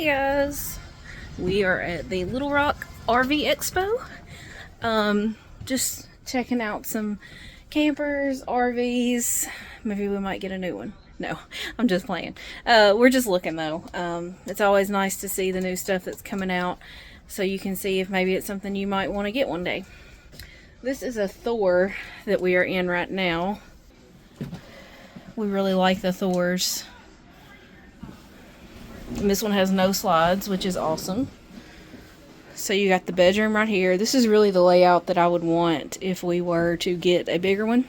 Hey guys, we are at the Little Rock RV Expo. Just checking out some campers, RVs. Maybe we might get a new one. No, I'm just playing. We're just looking though. It's always nice to see the new stuff that's coming out, so you can see if maybe it's something you might want to get one day. This is a Thor that we are in right now. We really like the Thors. And this one has no slides, which is awesome. So you got the bedroom right here. This is really the layout that I would want if we were to get a bigger one.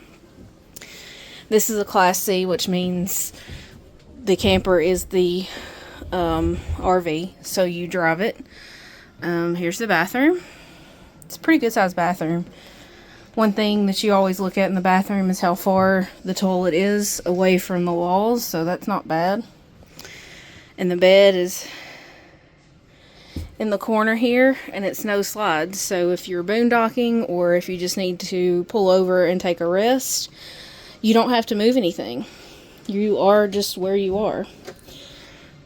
This is a Class C, which means the camper is the RV, so you drive it. Here's the bathroom. It's a pretty good sized bathroom. One thing that you always look at in the bathroom is how far the toilet is away from the walls, so that's not bad. And the bed is in the corner here, and it's no slides, so if you're boondocking or if you just need to pull over and take a rest, you don't have to move anything. You are just where you are.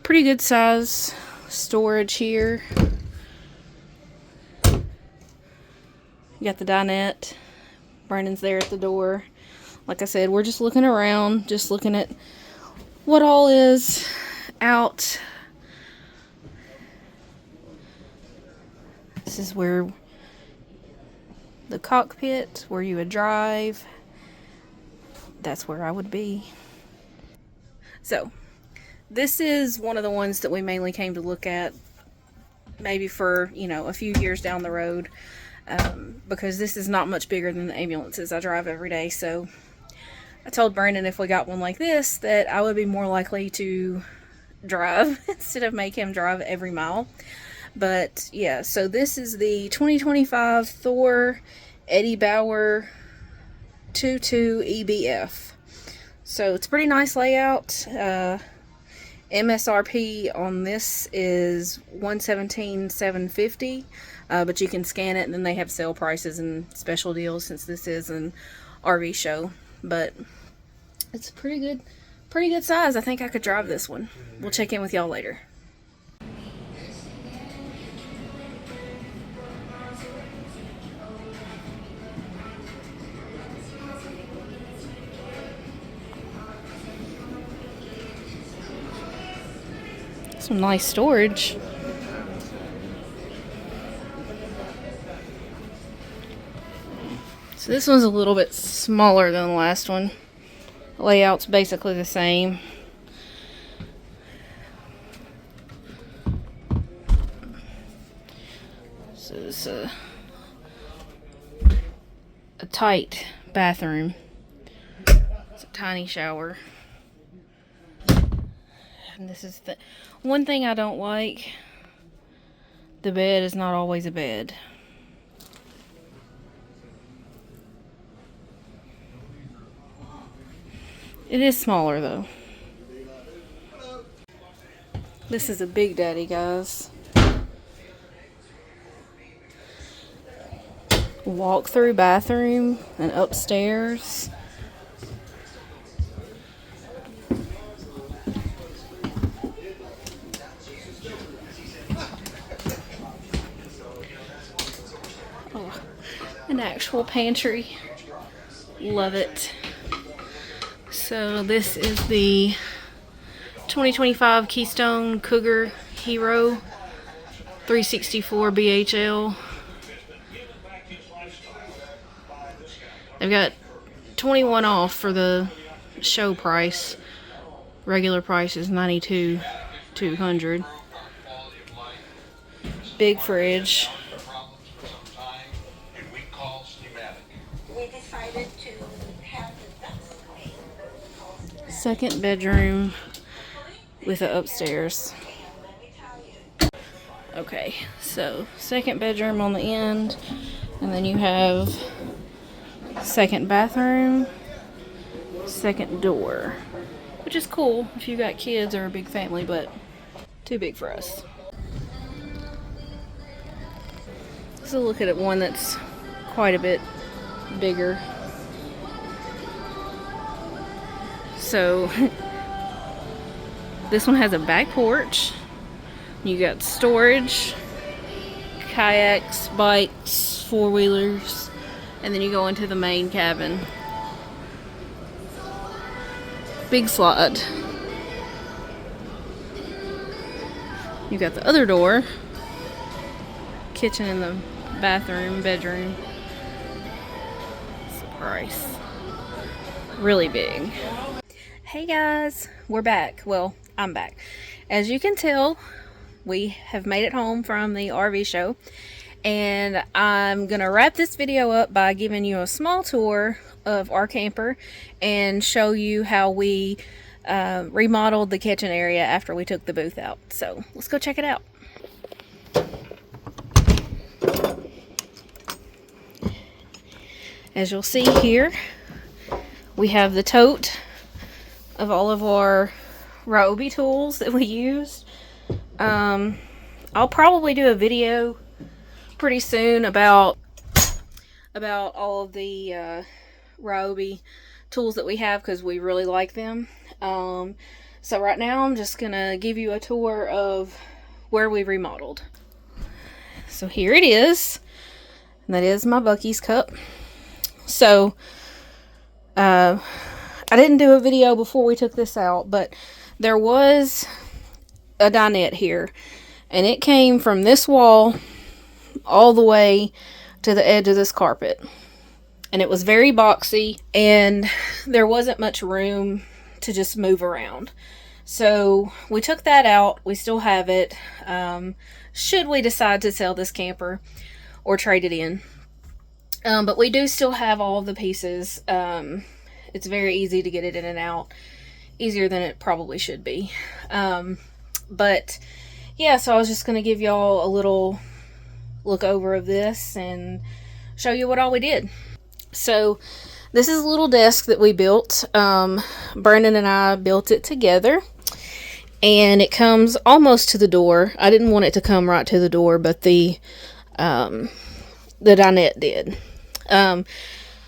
Pretty good size storage here. You got the dinette. Brandon's there at the door. Like I said, we're just looking around, just looking at what all is out. This is where the cockpit, where you would drive. That's where I would be. So, this is one of the ones that we mainly came to look at, maybe for, a few years down the road. Because this is not much bigger than the ambulances I drive every day. So I told Brandon if we got one like this that I would be more likely to drive instead of make him drive every mile. But yeah, so this is the 2025 Thor Eddie Bauer 22 EBF. So it's a pretty nice layout. MSRP on this is $117,750, but you can scan it and then they have sale prices and special deals since this is an RV show. But it's a pretty good size. I think I could drive this one. We'll check in with y'all later. Some nice storage. So this one's a little bit smaller than the last one. The layout's basically the same. So it's a tight bathroom. It's a tiny shower. And this is the one thing I don't like. The bed is not always a bed. It is smaller though. This is a Big Daddy, guys. Walk-through bathroom and upstairs. Oh, an actual pantry. Love it. So this is the 2025 Keystone Cougar Hero 364 BHL. They've got 21 off for the show price. Regular price is $92,200. Big fridge. Second bedroom with an upstairs. Okay, so second bedroom on the end, and then you have second bathroom, second door, which is cool if you got kids or a big family, but too big for us. Let's look at one that's quite a bit bigger. So this one has a back porch You got storage, kayaks, bikes, four-wheelers, and then you go into the main cabin. Big slide. You got the other door, kitchen and the bathroom, bedroom. Surprise. Really big. Hey guys, we're back. Well, I'm back. As you can tell, we have made it home from the RV show, and I'm gonna wrap this video up by giving you a small tour of our camper and show you how we remodeled the kitchen area after we took the booth out. So let's go check it out. As you'll see here, we have the tote of all of our Ryobi tools that we used. I'll probably do a video pretty soon about all of the Ryobi tools that we have, because we really like them. So right now I'm just gonna give you a tour of where we remodeled. So here it is, and that is my Buc-ee's cup. So I didn't do a video before we took this out, but there was a dinette here, and it came from this wall all the way to the edge of this carpet, and it was very boxy, and there wasn't much room to just move around. So we took that out. We still have it, should we decide to sell this camper or trade it in. But we do still have all of the pieces. It's very easy to get it in and out, easier than it probably should be. But yeah, so I was just going to give y'all a little look over of this and show you what all we did. So this is a little desk that we built. Brandon and I built it together, and it comes almost to the door. I didn't want it to come right to the door, but the dinette did.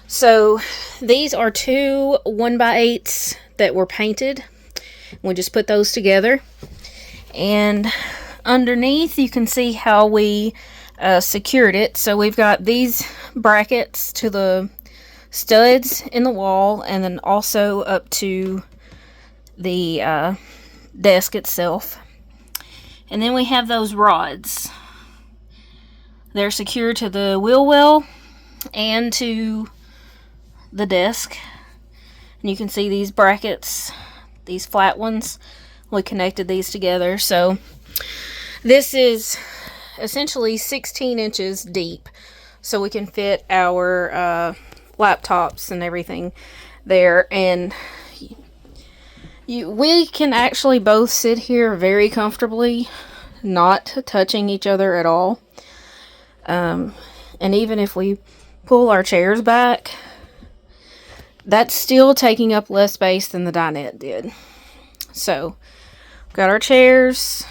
So these are two 1x8s that were painted. We just put those together, and underneath you can see how we secured it. So we've got these brackets to the studs in the wall, and then also up to the desk itself. And then we have those rods. They're secured to the wheel well and to the desk. And you can see these brackets, these flat ones. We connected these together. So this is essentially 16 inches deep, so we can fit our laptops and everything there. And we can actually both sit here very comfortably, not touching each other at all. And even if we pull our chairs back, that's still taking up less space than the dinette did. So got our chairs.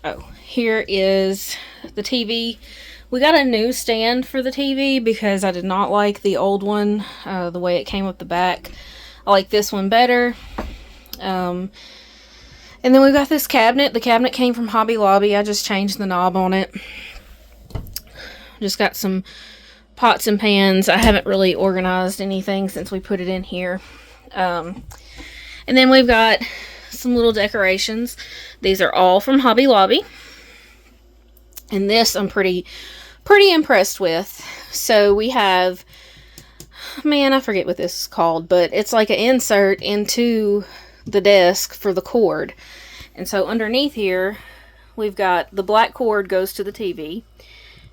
Oh, here is the TV. We got a new stand for the TV because I did not like the old one, the way it came up the back. I like this one better. And then we got this cabinet. The cabinet came from Hobby Lobby. I just changed the knob on it. Just got some pots and pans. I haven't really organized anything since we put it in here. And then we've got some little decorations. These are all from Hobby Lobby. And this I'm pretty impressed with. So we have, man, I forget what this is called, but it's like an insert into the desk for the cord. And so underneath here, we've got the black cord goes to the TV.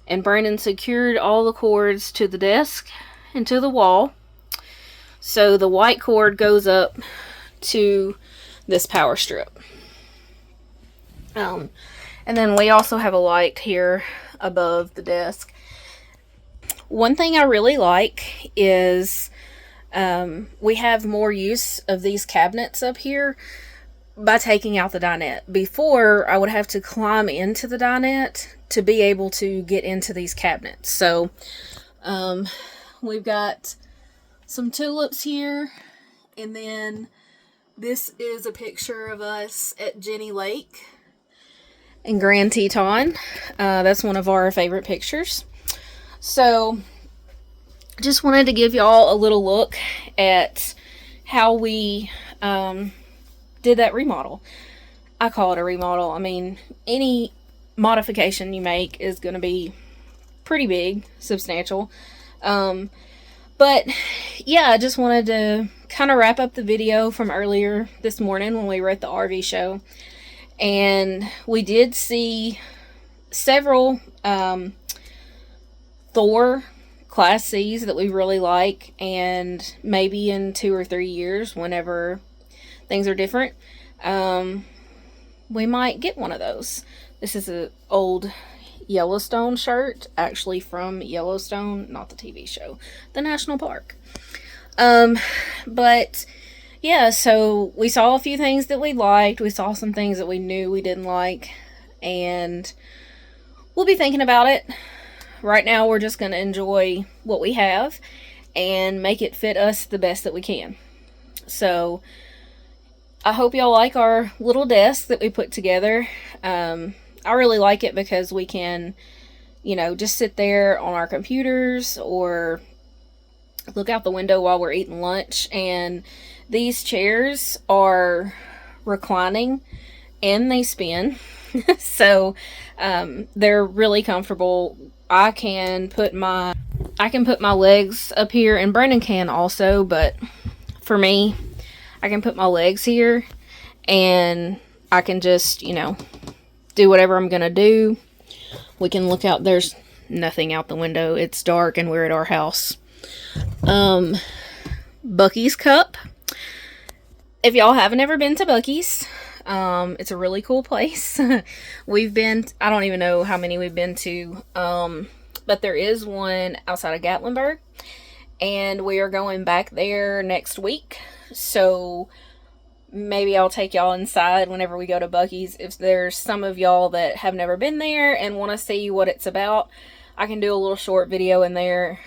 And Brandon secured all the cords to the desk and to the wall. So the white cord goes up to this power strip. And then we also have a light here above the desk. One thing I really like is we have more use of these cabinets up here by taking out the dinette. Before, I would have to climb into the dinette to be able to get into these cabinets. So we've got some tulips here, and then this is a picture of us at Jenny Lake. in Grand Teton. That's one of our favorite pictures. So just wanted to give y'all a little look at how we did that remodel. I call it a remodel. I mean, any modification you make is going to be pretty big, substantial. But yeah, I just wanted to kind of wrap up the video from earlier this morning when we were at the RV show. And we did see several Thor Class Cs that we really like, and maybe in 2 or 3 years, whenever things are different, we might get one of those. This is an old Yellowstone shirt, actually from Yellowstone, not the TV show, the national park. But yeah, so we saw a few things that we liked. We saw some things that we knew we didn't like, and we'll be thinking about it. Right now, we're just going to enjoy what we have and make it fit us the best that we can. So I hope y'all like our little desk that we put together. I really like it because we can, just sit there on our computers or look out the window while we're eating lunch. And these chairs are reclining and they spin. So they're really comfortable. I can put my legs up here, and Brandon can also, but for me, I can put my legs here and I can just, do whatever I'm gonna do. We can look out. There's nothing out the window. It's dark and we're at our house. Buc-ee's Cup. If y'all haven't ever been to Buc-ee's, it's a really cool place. We've been, I don't even know how many we've been to, but there is one outside of Gatlinburg, and we are going back there next week. So maybe I'll take y'all inside whenever we go to Buc-ee's. If there's some of y'all that have never been there and want to see what it's about, I can do a little short video in there.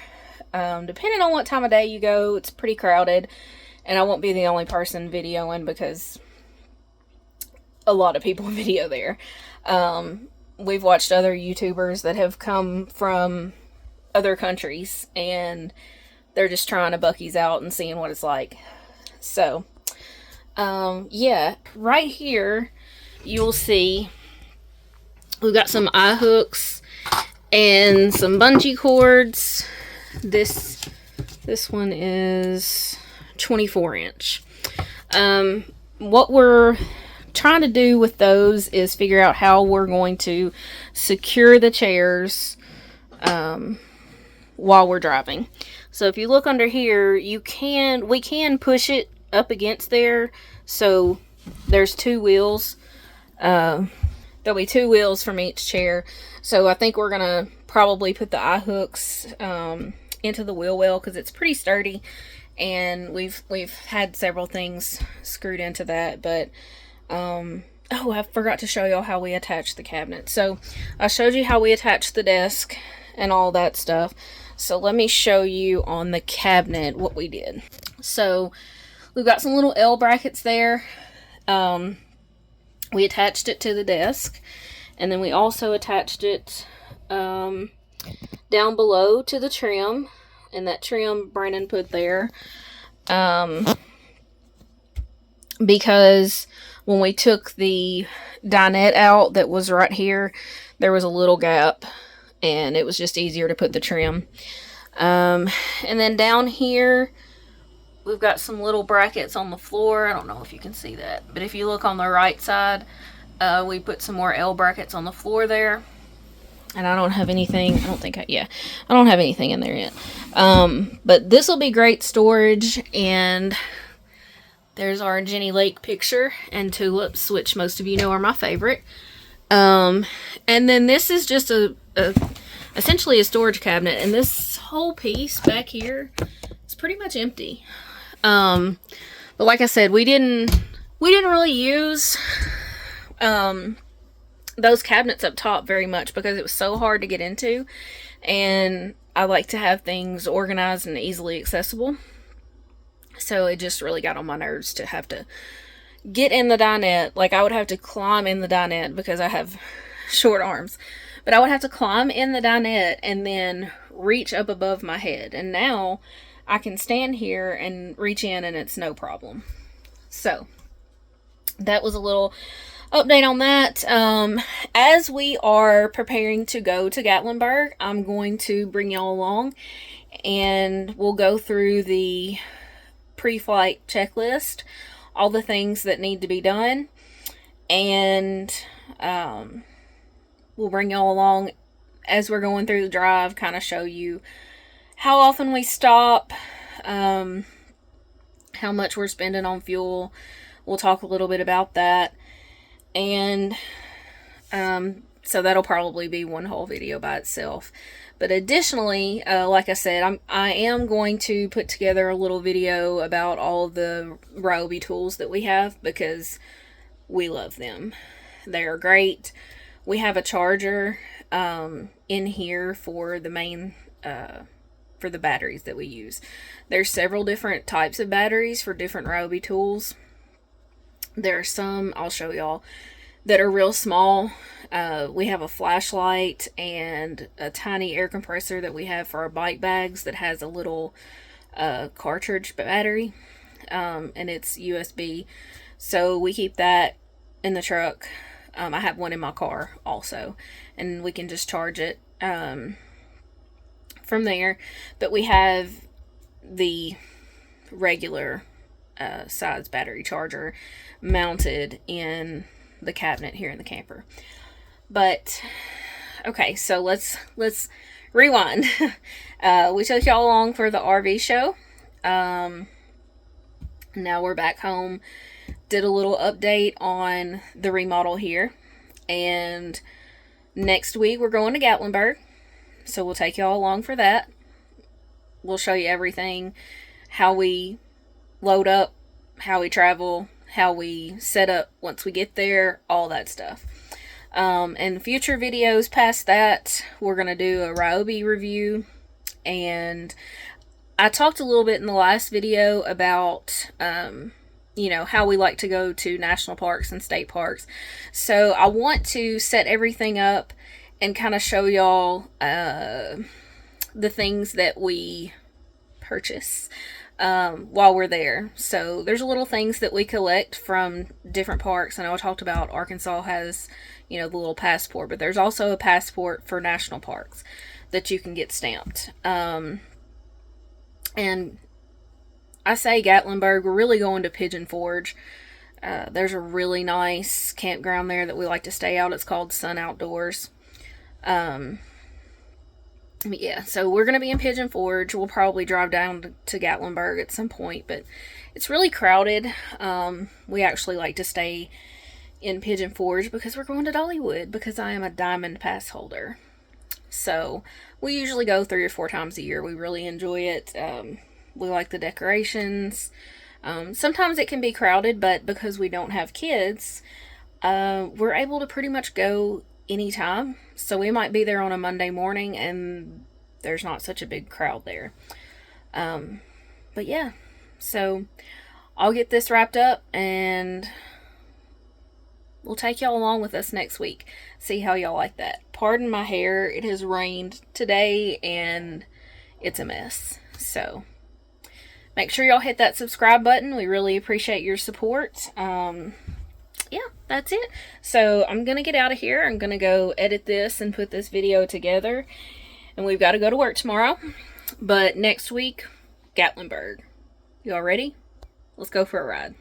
Depending on what time of day you go, it's pretty crowded, and I won't be the only person videoing because a lot of people video there. We've watched other YouTubers that have come from other countries, and they're just trying to Buc-ee's out and seeing what it's like. So yeah, right here you'll see we've got some eye hooks and some bungee cords. This one is 24 inch. What we're trying to do with those is figure out how we're going to secure the chairs while we're driving. So if you look under here, we can push it up against there. So there's 2 wheels. There'll be 2 wheels from each chair. So I think we're gonna probably put the eye hooks into the wheel well, because it's pretty sturdy, and we've had several things screwed into that. But oh, I forgot to show y'all how we attach the cabinet. So I showed you how we attach the desk and all that stuff. So let me show you on the cabinet what we did. So we've got some little L brackets there. We attached it to the desk, and then we also attached it down below to the trim, and that trim Brandon put there because when we took the dinette out that was right here, there was a little gap, and it was just easier to put the trim. And then down here we've got some little brackets on the floor. I don't know if you can see that, but if you look on the right side, we put some more L brackets on the floor there. And I don't have anything, I don't have anything in there yet. But this will be great storage. And there's our Jenny Lake picture and tulips, which most of you know are my favorite. And then this is just essentially a storage cabinet. And this whole piece back here is pretty much empty. But like I said, we didn't really use those cabinets up top very much because it was so hard to get into, and I like to have things organized and easily accessible. So it just really got on my nerves to have to get in the dinette. Like, I would have to climb in the dinette because I have short arms. But I would have to climb in the dinette and then reach up above my head. And now I can stand here and reach in and it's no problem. So that was a little update on that. As we are preparing to go to Gatlinburg, I'm going to bring y'all along and we'll go through the pre-flight checklist, all the things that need to be done, and we'll bring y'all along as we're going through the drive, kind of show you how often we stop, how much we're spending on fuel. We'll talk a little bit about that. And so that'll probably be one whole video by itself. But additionally, like I said, I am going to put together a little video about all the Ryobi tools that we have because we love them. They are great. We have a charger in here for the main for the batteries that we use. There's several different types of batteries for different Ryobi tools. There are some, I'll show y'all, that are real small. We have a flashlight and a tiny air compressor that we have for our bike bags that has a little cartridge battery, and it's USB. So we keep that in the truck. I have one in my car also, and we can just charge it from there. But we have the regular size battery charger mounted in the cabinet here in the camper. But okay, so let's rewind. We took y'all along for the RV show. Now we're back home. Did a little update on the remodel here, and next week we're going to Gatlinburg, so we'll take y'all along for that. We'll show you everything, how we load up, how we travel, how we set up once we get there, all that stuff. And future videos past that, we're going to do a Ryobi review. And I talked a little bit in the last video about, you know, how we like to go to national parks and state parks. So I want to set everything up and kind of show y'all the things that we purchase while we're there. So there's little things that we collect from different parks. I know I talked about Arkansas has, you know, the little passport, but there's also a passport for national parks that you can get stamped. And I say Gatlinburg, we're really going to Pigeon Forge. There's a really nice campground there that we like to stay out. It's called Sun Outdoors. Yeah, so we're going to be in Pigeon Forge. We'll probably drive down to Gatlinburg at some point, but it's really crowded. We actually like to stay in Pigeon Forge because we're going to Dollywood because I am a Diamond Pass holder. So we usually go 3 or 4 times a year. We really enjoy it. We like the decorations. Sometimes it can be crowded, but because we don't have kids, we're able to pretty much go anytime. So we might be there on a Monday morning and there's not such a big crowd there. But yeah, so I'll get this wrapped up and we'll take y'all along with us next week. See how y'all like that. Pardon my hair. It has rained today and it's a mess. So make sure y'all hit that subscribe button. We really appreciate your support. Yeah, that's it. So I'm going to get out of here. I'm going to go edit this and put this video together. And we've got to go to work tomorrow. But next week, Gatlinburg. Y'all ready? Let's go for a ride.